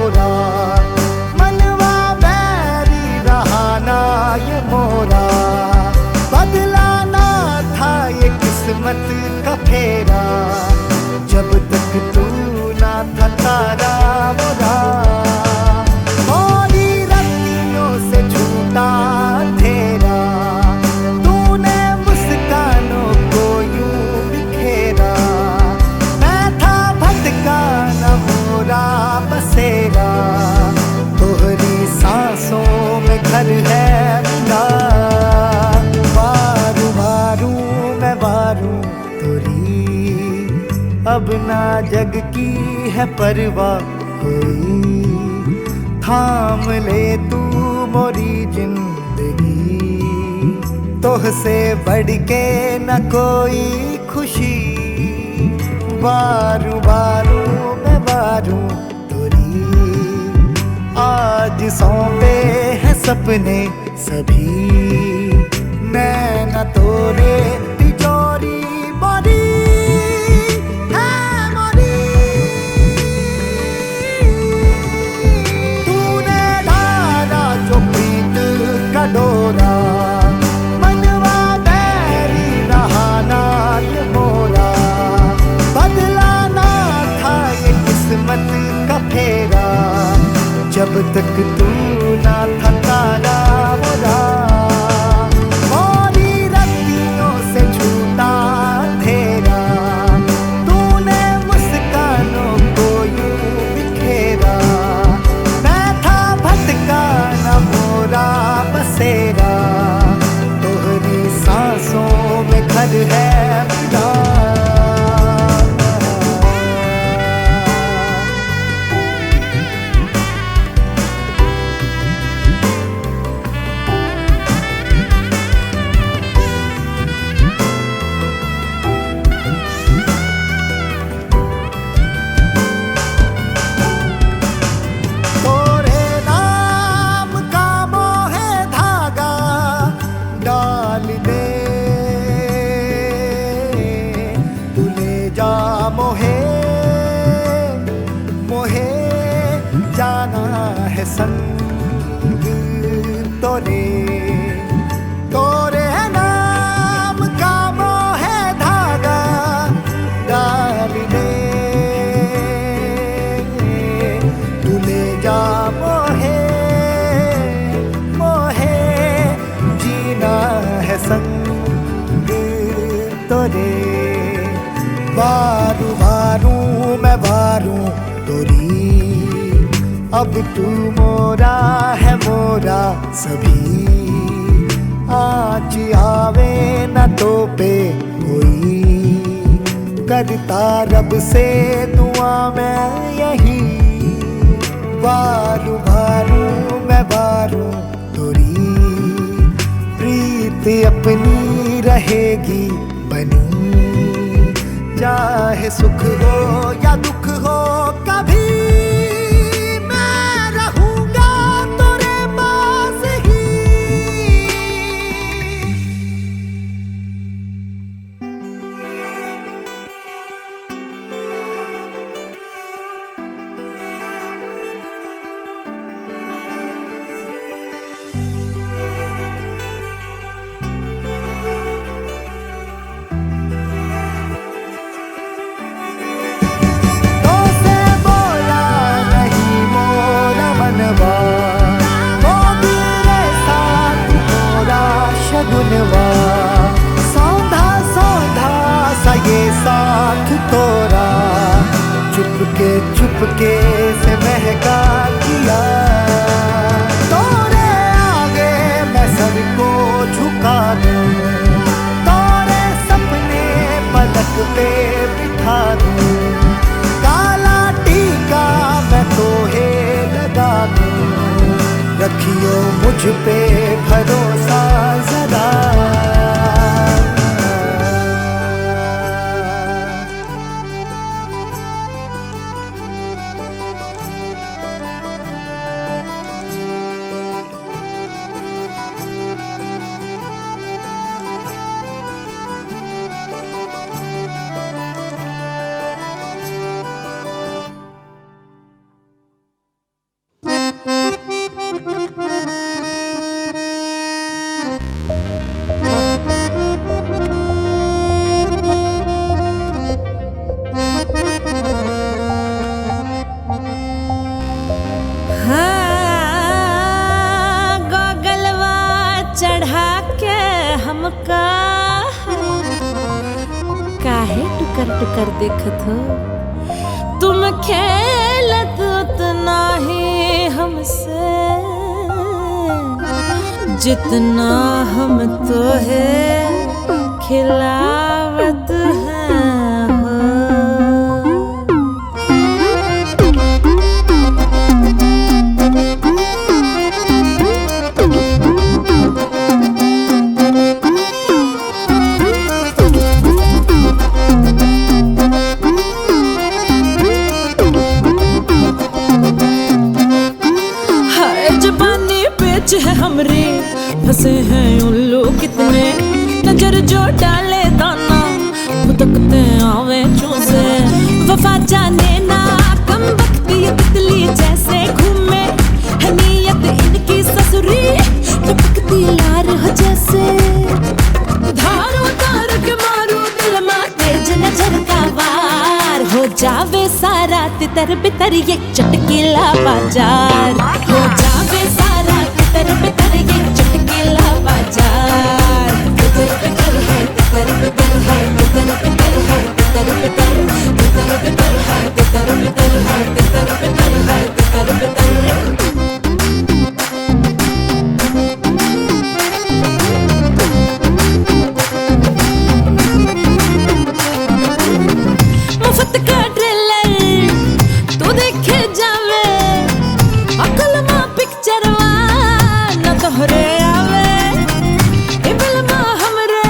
मोरा, मनवा बैरी रहा ना ये मोरा। बदला ना था ये किस्मत का फेरा, जब तक तू ना था तारा मोरा। मोरी रत्तियों से छूटा अंधेरा, तूने मुस्कानों को यूं बिखेरा। मैं था भटका न मोरा बसेरा, तोहरी सांसों में घर है मेरा। वारू वारू मैं वारू तोरी, अब ना जग की है परवाह कोई। थाम ले तू मोरी जिंदगी, तोहसे बढ़ के न कोई खुशी। वारू वारू मैं वारू तोरी, आज सौंपे हैं सपने सभी। नैना तोरे तिजोरी मोरी है मोरी। तूने धारा जो प्रीत का डोरा, मनवा बैरी रहा ना ये मोरा। बदला ना था ये किस्मत का फेरा, जब तक तू ना था तारा मोरा। मोरी रत्तियों से छूटा अंधेरा, तूने मुस्कानों को यूं बिखेरा। मैं था भटका न मोरा बसेरा, तोहरी सांसों में घर है मेरा। मोहे मोहे जाना है संग तोरे। तोरे नाम का मोहे धागा डाल दे, तू ले जा मोहे मोहे जीना है संग तोरे। वारू वारू मैं वारू तोरी, अब तू मोरा है मोरा सभी। आज आवे न तो पे कोई, करता रब से दुआ मैं यही। वारू वारू मैं वारू तोरी, प्रीत अपनी रहेगी बनी। चाहे सुख हो या दुख हो कभी, मैं रहूंगा तेरे पास ही। सौंधा सौंधा सा ये साथ तोरा, चुपके से महका किया। तोरे आगे मैं सर को झुका दूं, तोरे सपने पलक पे बिठा दूं। काला टीका मैं तोहे लगा दूं, रखियो मुझ पे भरोसा जरा। का काहे टुकर टुकर देखत हो? तुम खेलत उतना ही हमसे जितना हम तो है खिलावत हैं हो। है हमरे फंसे हैं उल्लू कितने, नजर जो डाले दाना भुतकते आवे चूसे। वफा जाने ना कम बख्ती तितली जैसे घूमे, है नीयत इनकी ससुरी लपकती लार हो जैसे। धारो तार के मारो दिल में तेज नजर का वार, हो जावे सारा तितर बितर ये चटकीला बाजार। हो जावे सारा तितर बितर ये चटकीला बाजार। तितर बितर है, तितर बितर है, तितर बितर है, तितर बितर, तितर बितर है, तितर बितर है, तितर बितर है, तितर बितर। मुफ्त का ट्रेलर तू देखे जावे, अकल मां पिक्चर तोहरे आवे, इबल मां हमरे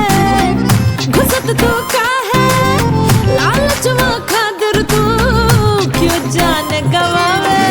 घुसत तू काहे, लालच मां खातिर तू क्यों जान गवावे।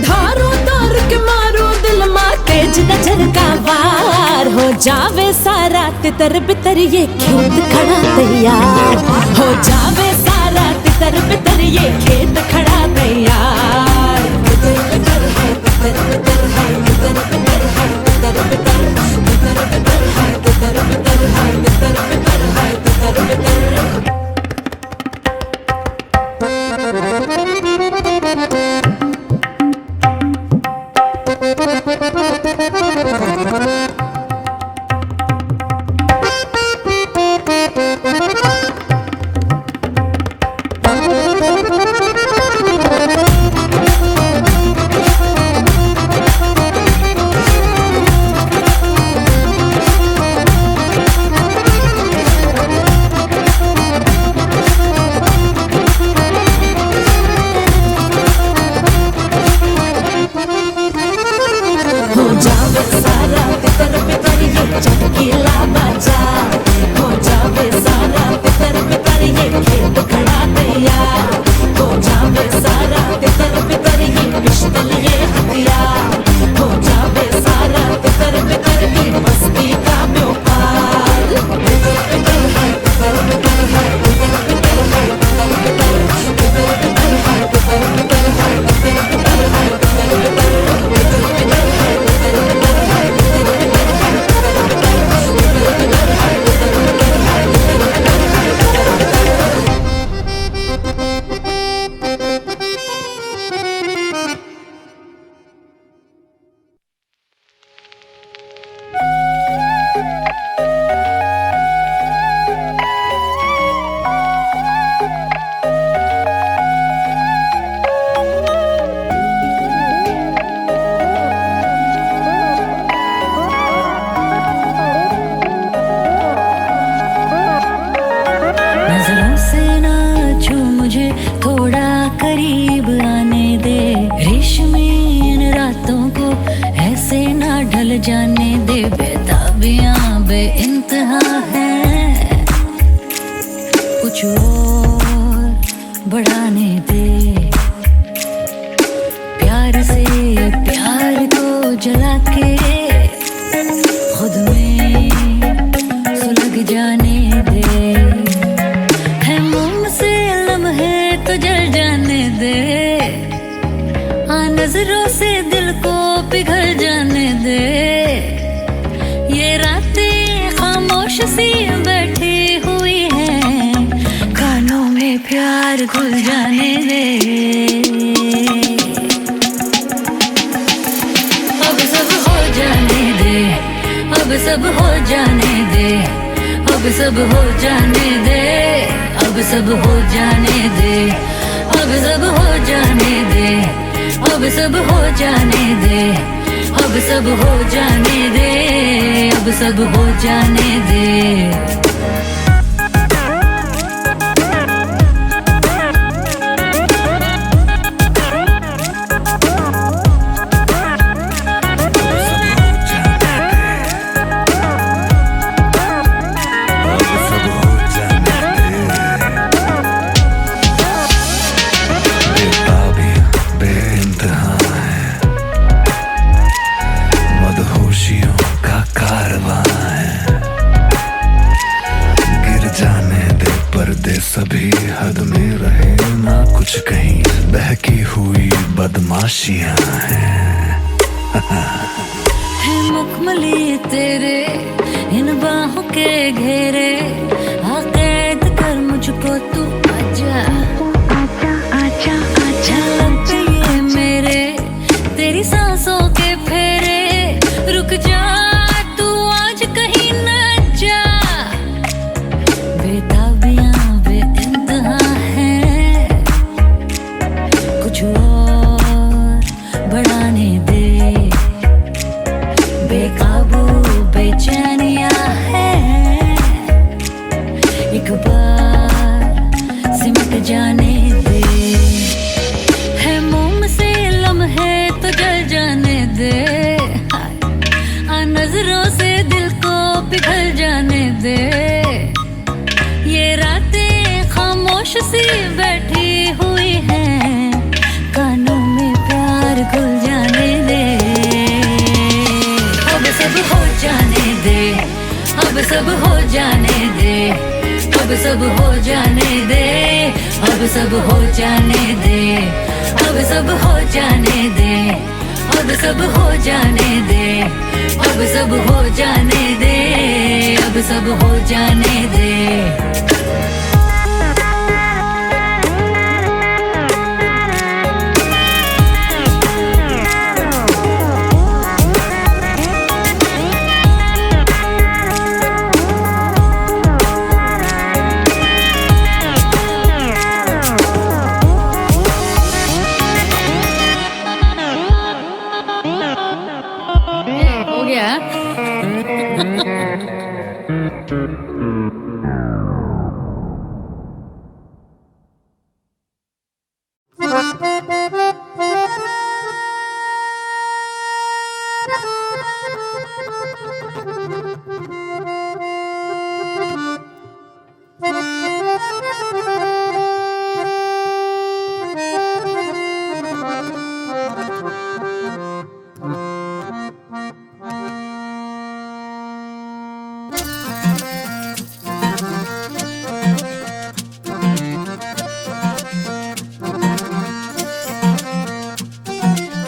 धारो तार के मारो दिल मां तेज नजर का वार, हो जावे सारा तितर बितर ये खेत खड़ा तैयार। हो जावे सारा तितर बितर ये खेत खड़ा तैयार। तितर बितर है, तितर बितर है, तितर बितर है, तितर बितर, तितर बितर है, तितर बितर है, तितर बितर है, तितर बितर। हो जावे सारा तितर बितर ये चटकीला बाजार। हो जावे सारा तितर बितर ये खेत खड़ा तैयार। हो जावे सारा तितर बितर ये पिस्टल ये हथियार। हो जावे सारा तितर बितर ये मस्ती का व्यापार। तितर बितर है, तितर बितर है, तितर बितर है, तितर बितर, तितर बितर है, तितर बितर है, तितर बितर है, तितर बितर, तितर बितर है, तितर बितर है, तितर बितर है, तितर बितर, तितर बितर है, तितर बितर है, तितर बितर है, तितर बितर। नजरों से ना छू मुझे, थोड़ा करीब आने दे। रेशमी इन रातों को ऐसे ना ढल जाने दे। बेताबियां बेइंतहा है, कुछ और बढ़ाने दे। प्यार से प्यार को जला के खुद में सुलग जाने दे। है मोम से लम्हे तो जल जाने दे। नजरों से दिल को पिघल जाने दे। ये रातें खामोश सी बैठी हुई हैं, कानों में प्यार घुल जाने दे। सब हो जाने दे, अब सब हो जाने दे, अब सब हो जाने दे, अब सब हो जाने दे, अब सब हो जाने दे, अब सब हो जाने दे, अब सब हो जाने दे। सभी हद में रहे ना कुछ कहीं बहकी हुई बदमाशियां हैं। है मुकमली तेरे इन बाहों के घेरे, आ कैद कर मुझको तू आजा आजा आजा आजा। लग पे ये मेरे तेरी सांसों के फेरे, रुक जा तू आज कहीं न जा। बेताबियां बेइंतहा है, कुछ और बढ़ाने दे। बेकाबू बेचैनियां है, एक बार सिमट जाने दे। है मोम से लम्हे तो जल जाने दे, आ नजरों से दिल को पिघल जाने दे। ये रातें खामोश सी बैठी हुई हैं, कानों में प्यार घुल जाने दे। अब सब हो जाने दे, अब सब हो जाने दे, अब सब हो जाने दे, अब सब हो जाने दे, अब सब हो जाने दे, अब सब हो जाने दे, अब सब हो जाने दे, अब सब हो जाने दे। हो गया।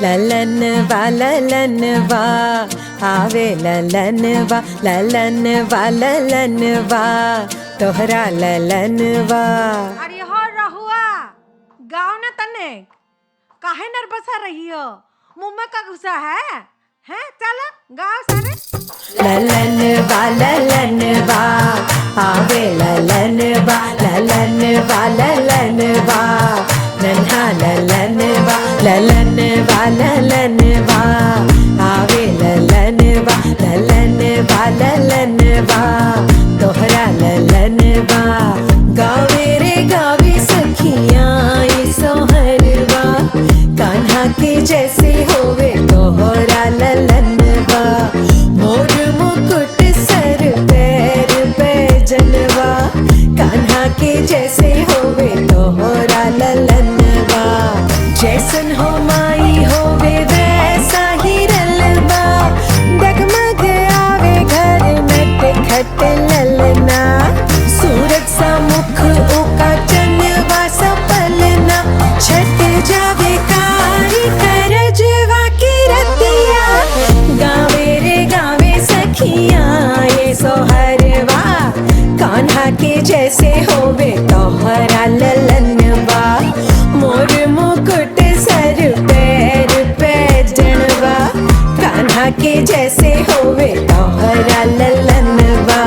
ललन वा आवे ललन वा तोहरा ललन वा। अरे हो रहुआ गाँव न तने काहे नर्वस रही हो, मुंह में का घुसा है चलो गाँव सारे। ललन वा आवे ललन वा नन्हा ललन वा आवे ललन वा तोहरा ललन वा। गावे रे गावे सखियाँ ये सोहरवा, कान्हा के जैसे होवे तोहरा ललन वा। मोर मुकुट सर पैर पे जनवा, कान्हा के जैसे होवे तोहरा ललन वा। जैसन हो माई होवे वैसा ही रलवा, डगमग आवे घर नट खट ललना। सूरज सा मुख ओका चंदवा सा पलना, छट जावे कारी करजवा की रतिया। गावे रे गावे सखियाँ ये सोहरवा, कान्हा के जैसे होवे तोहरा ललनवा। मोर मुकुट सर पैर पे जनवा, कान्हा कान्हा के जैसे होवे तोहरा ललनवा।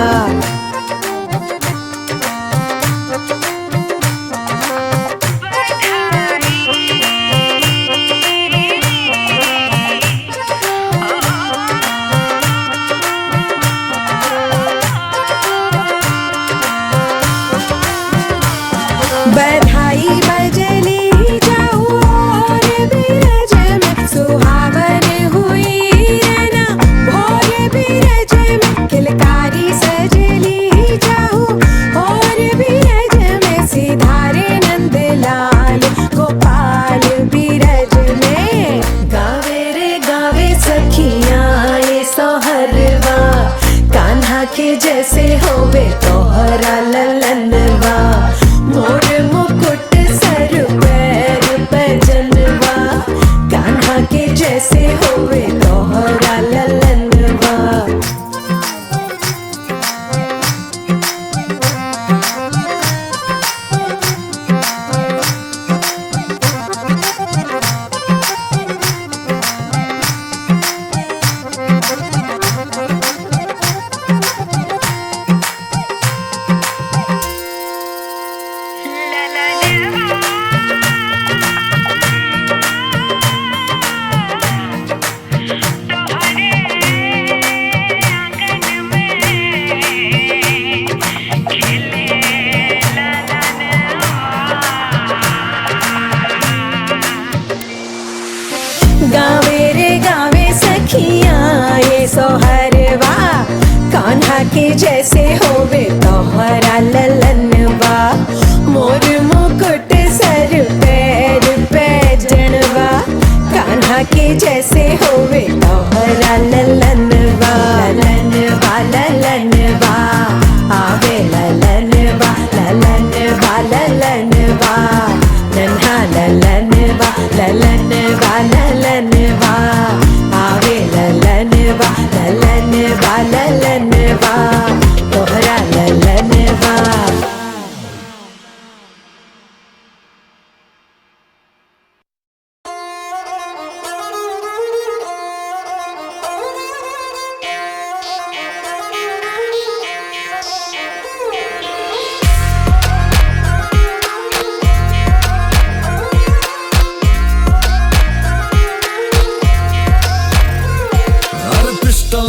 बधाई बजली जाऊ और बीरज में सुहावन हुई रना, भोर बीरज में किलकारी सजली जाऊ और बीरज में सिधारे नंदलाल गोपाल बीरज में। गावे रे गावे सखियाँ ये सोहरवा, कान्हा के जैसे होवे तोहरा ललनवा। मोर मुकुट सर पैर पैजनवा, कान्हा के जैसे होवे तोहरा ललनवा। गावे रे गावे सखियाँ ये सोहरवा, कान्हा के जैसे होवे तोहरा ललनवा। मोर मुकुट सर पैर पैजनवा, कान्हा के जैसे होवे तोहरा ललनवा। ललनवा ललनवा आवे ललनवा, ललनवा ललनवा नन्हा ललनवा, ललनवा ललनवा आवे ललनवा, ललनवा ललनवा तोहरा ललनवा।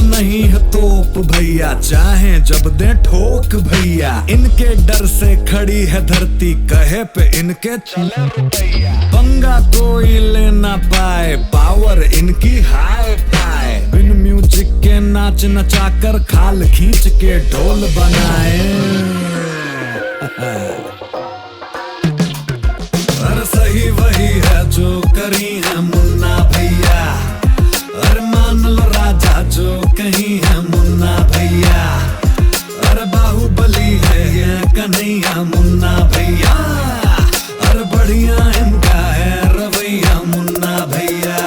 नहीं है तोप भैया, चाहे जब दे ठोक भैया। इनके डर से खड़ी है धरती, कहे पे इनके चले भैया। पंगा कोई ले ना पाए, पावर इनकी हाई फाई। बिन म्यूजिक के नाच नचाकर खाल खींच के ढोल बनाए। पर सही वही है जो करी है मुन्ना भैया। अरे मान लो राजा जो कहीं है मुन्ना भैया। अरे बाहुबली है ये कन्हैया मुन्ना भैया। अरे बढ़िया इनका है रवैया मुन्ना भैया।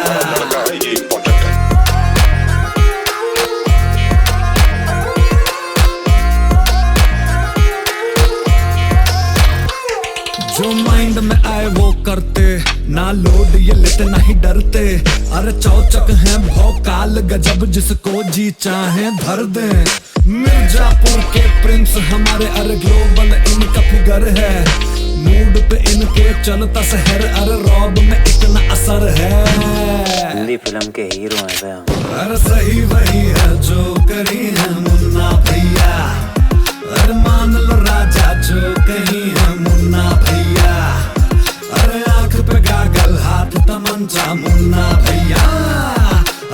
जो माइंड में आए वो करते, ना लोड ये लेते ना ही डरते। अरे चौचक है भौकाल गजब, जिसको जी चाहे धर दे। मिर्जापुर के प्रिंस हमारे, अरे ग्लोबल इनका फिगर है। मूड पे इनके चलता शहर, अरे रॉब में इतना असर है। हिंदी फिल्म के हीरो हैं। अरे सही वही है जो करी है मुन्ना भैया। अरे मान लो राजा जो कहीं है मुन्ना भैया। अरे आंख पे गागल हाथ तमंचा मुन्ना भैया।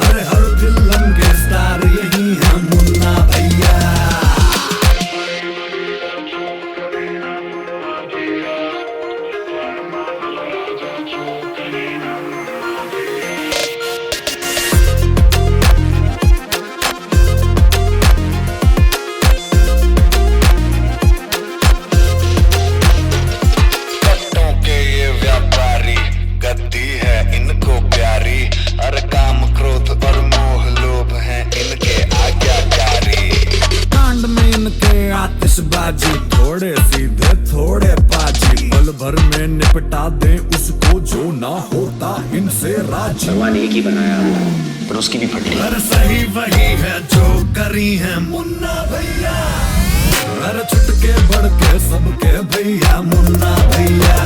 अरे हर फिल्म के स्टार यही है मुन्ना भैया। आतिशबाजी, थोड़े सीधे थोड़े बाजी, पल भर में निपटा दे उसको जो ना होता इनसे राजी। भगवान एक ही बनाया पर उसकी भी फटी। अरे सही वही है जो करी है मुन्ना भैया, अरे छुटके बढ़के सबके भैया मुन्ना भैया,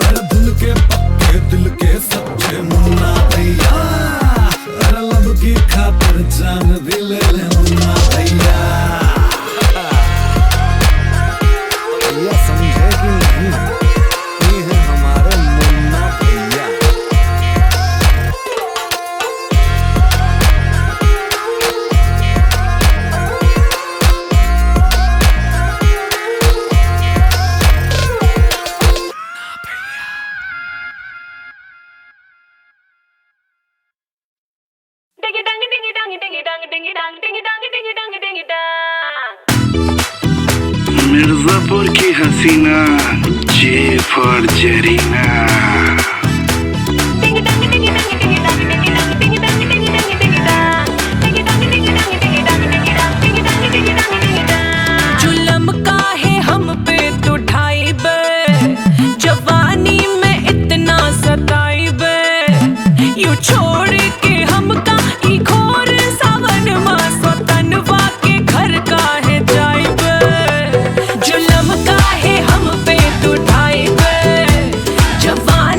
अरे धुन के पक्के दिल के सच्चे मुन्ना भैया, अरे लब की खातिर जान भी ले ले मुन्ना भैया। भैया समझे कि नहीं, ये है हमारे मुन्ना भैया। मिर्जापुर की हसीना, जे फॉर जरीना। जुल्म का है हम पे तो ढाई बे, जवानी में इतना सताई बे, यू छोड़ के हम का ही घोर सावन मां स्वतनवा के घर का है जाई बे। जुल्म का है हम पे तो ढाई बे, जवानी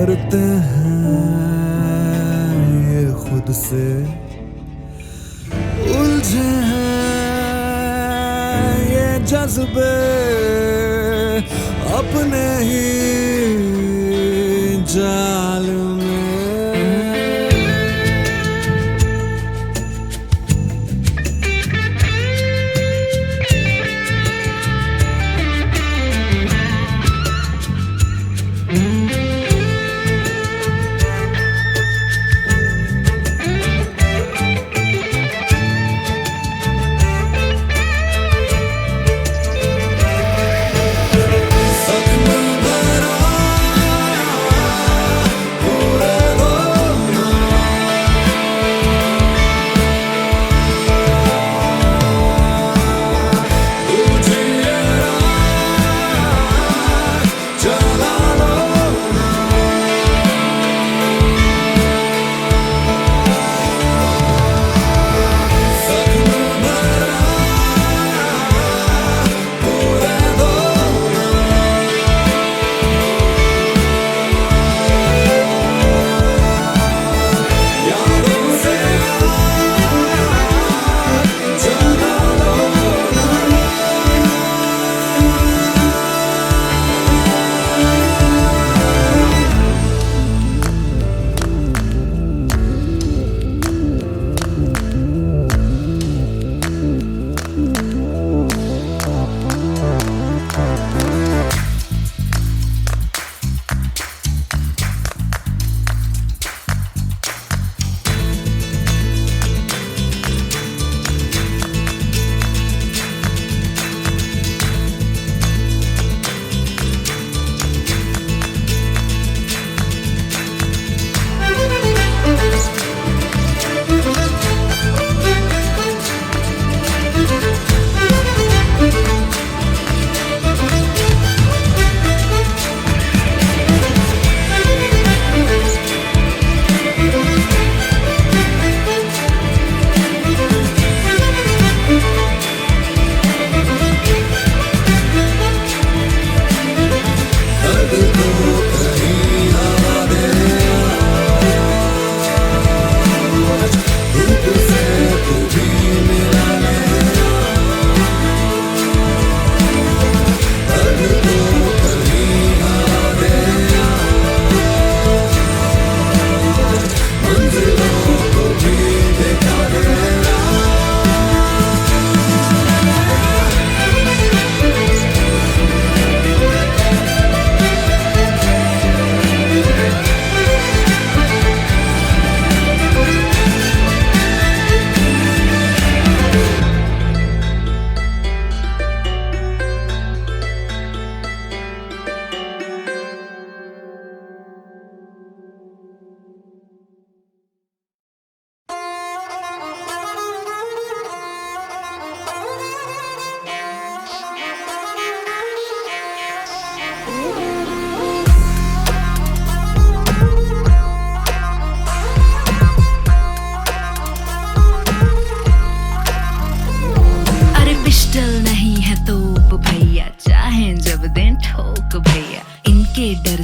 डरते हैं ये खुद से, उलझे हैं ये जज्बे अपने ही जाल में।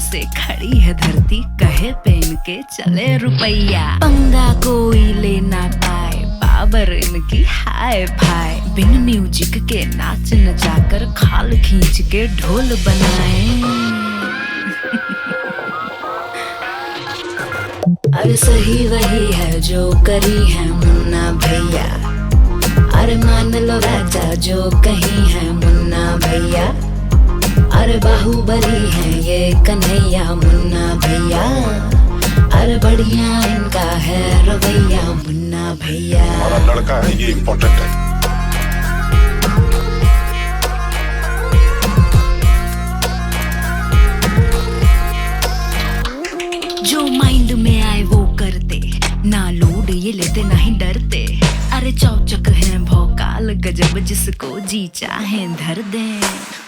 से खड़ी है धरती, कहे पेन के चले रुपैया। पंगा कोई लेना पाए, बाबर इनकी हाय भाई। बिन म्यूजिक के नाच नचाकर खाल खींच के ढोल बनाए। अरे सही वही है जो करी है मुन्ना भैया। अरे मान लो राजा जो कही है मुन्ना भैया। अरे बाहुबली है ये कन्हैया मुन्ना भैया। अरे बढ़िया इनका है रवैया मुन्ना भैया। हमारा लड़का है ये इम्पोर्टेंट है। जो माइंड में आए वो करते, ना लोड ये लेते ना ही डरते। अरे चौचक है भौकाल गजब, जिसको जी चाहे धर दे।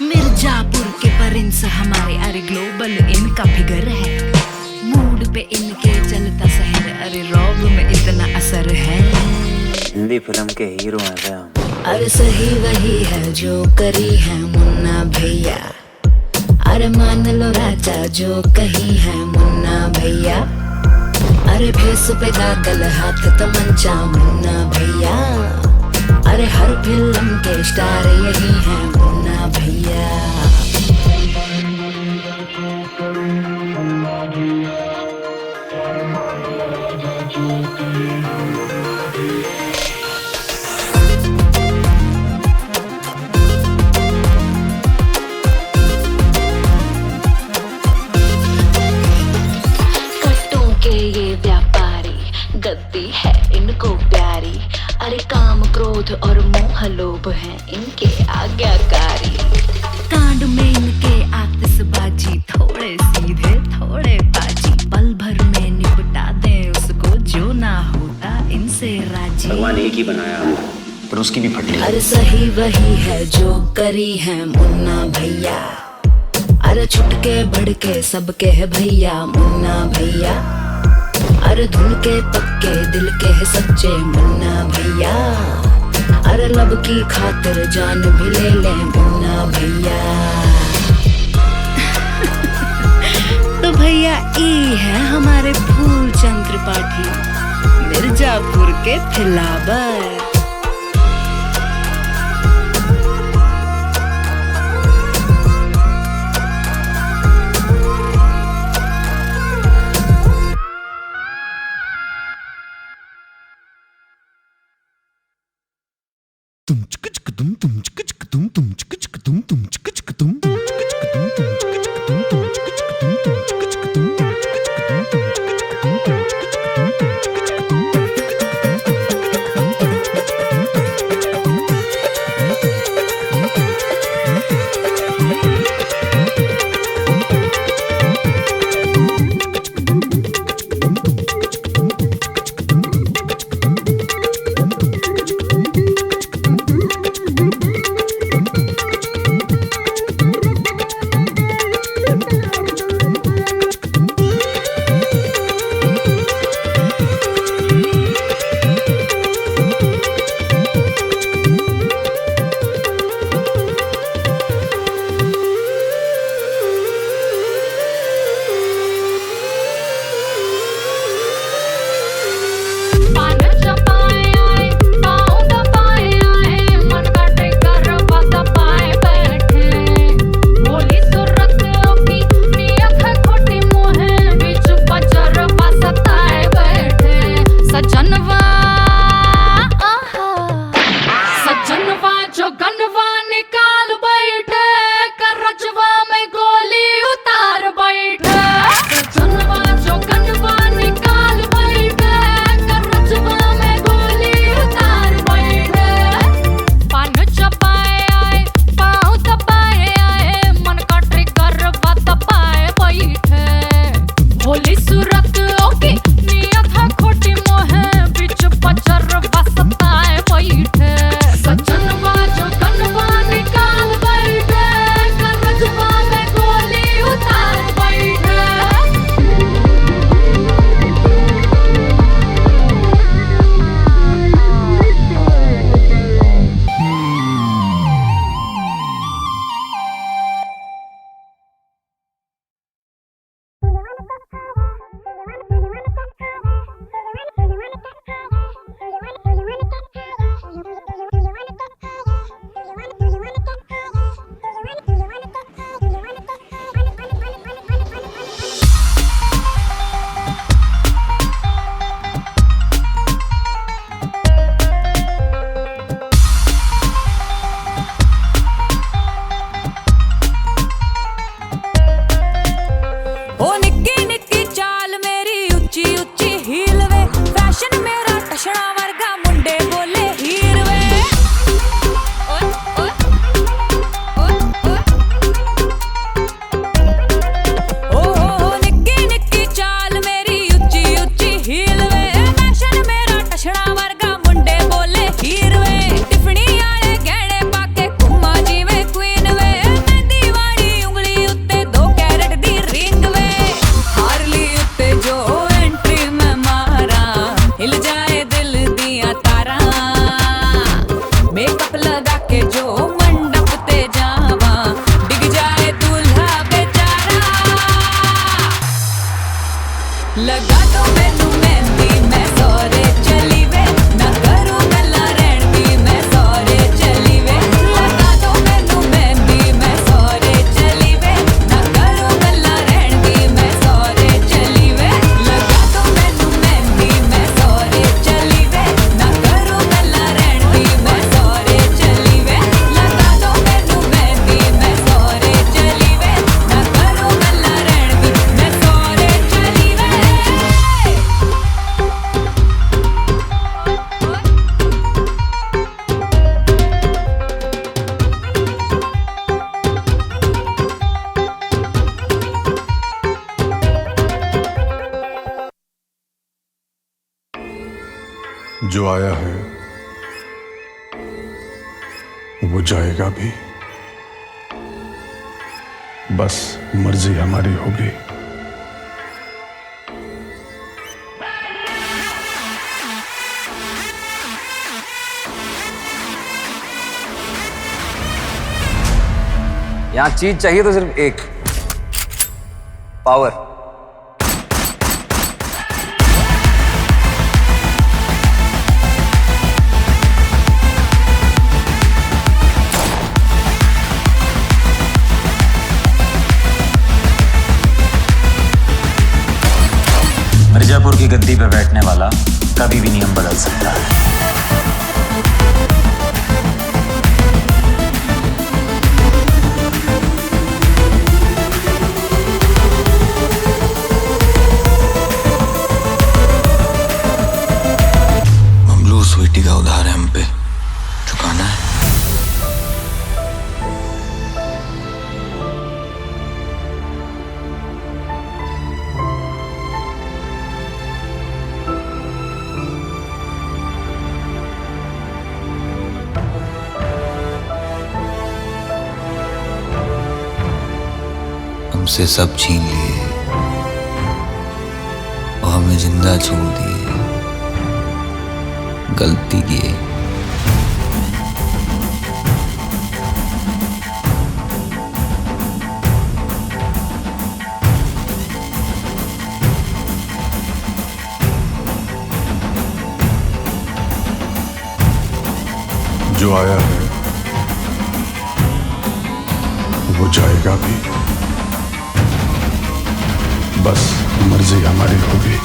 मिर्जापुर के प्रिंस हमारे, अरे ग्लोबल इनका फिगर है। मूड पे इनके चलता शहर, अरे रॉब में इतना असर है। हिंदी फिल्म के हीरो हैं क्या? अरे सही वही है जो करी है मुन्ना भैया। अरे मान लो राजा जो कही है मुन्ना भैया। अरे भेस पे गागल हाथ तमंचा मुन्ना भैया। अरे हर फिल्म के स्टार यही हैं मुन्ना भैया। गद्दी है इनको प्यारी। अरे काम क्रोध और मोह लोभ है इनके आज्ञाकारी। कांड में इनके आतिशबाजी, थोड़े सीधे थोड़े बाजी। पल भर में निपटा दें उसको जो ना होता इनसे राजी। भगवान एक ही बनाया पर उसकी भी फटली। अरे सही वही है जो करी है मुन्ना भैया। अरे छुटके भड़के सबके है भैया मुन्ना भैया। अरे धुन के पक्के दिल के है सच्चे मुन्ना भैया। अरे लब की खातिर जान भी ले ले मुन्ना भैया। तो भैया ई है हमारे फूलचंद त्रिपाठी, मिर्जापुर के फिलावर। लगा दो मैनू मेहंदी मैं सौरे चली वे ना करूं गल्ला रहन दी मैं सौरे चली वे लगा दो मैनू मेहंदी मैं सौरे चली वे ना करूं गल्ला रहन दी मैं सौरे चली वे लगा दो मैनू मेहंदी मैं सौरे चली वे ना करूं गल्ला रहन दी मैं सौरे चली वे लगा दो मैनू मेहंदी मैं सौरे चली वे ना करूं गल्ला रहन दी मैं सौरे चली वे। जो आया है वो जाएगा भी, बस मर्जी हमारी होगी। यहाँ चीज चाहिए तो सिर्फ एक, पावर। मिर्जापुर की गद्दी पे बैठने वाला कभी भी नियम बदल सकता है। ममलू स्वीटी का उधार है हम पे, चुकाना है। हमसे सब छीन लिए और हमें जिंदा छोड़ दिए। गलती किए जो आया है वो जाएगा भी, बस मर्जी हमारी होगी।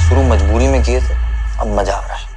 शुरू मजबूरी में किए थे, अब मजा आ रहा है।